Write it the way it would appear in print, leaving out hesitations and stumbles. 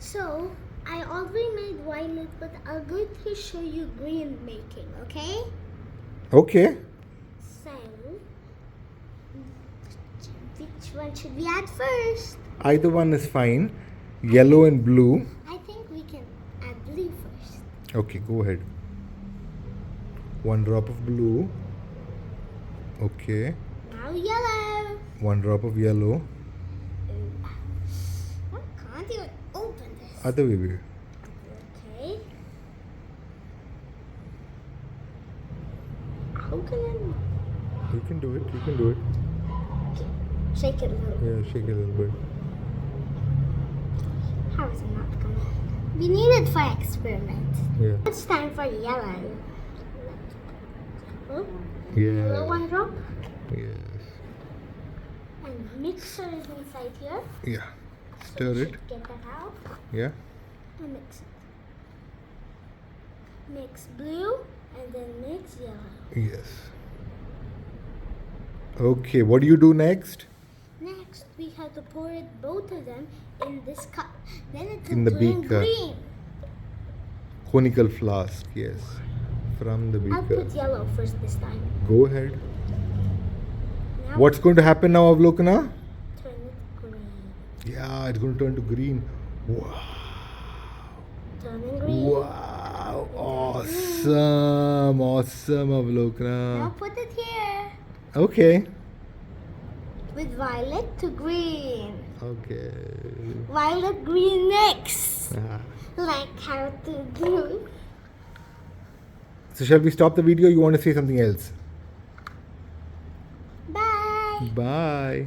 So, I already made violet, but I'm going to show you green making, okay? Okay. So, which one should we add first? Either one is fine. Yellow and blue. I think we can add blue first. Okay, go ahead. 1 drop of blue. Okay. Now yellow. 1 drop of yellow. I can't even open this. Other way. Okay. How can I? You can do it. You can do it. Shake it a little. Yeah, shake it a little bit. How is it not coming? We need it for experiment. Yeah. It's time for yellow. Oh, Yeah. yellow 1 drop. Yes. And mixer is inside here. Yeah. Stir it. Get that out Yeah. and mix it. Mix blue and then mix yellow. Yes. Okay, what do you do next? Next, we have to pour it both of them in this cup. Then it will In the turn beaker. green. Conical flask, yes. From the I'll beaker. put yellow first this time. Go ahead. Now What's going to happen now, Avalokana? turn it green. Yeah, it's going to turn to green. Wow. Turning green. Wow. Awesome. Awesome, Now Avalokana. put it here. Okay. With violet to green. Okay. Violet green mix. Ah. Like how to do. So shall we stop the video? You want to say something else? Bye. Bye.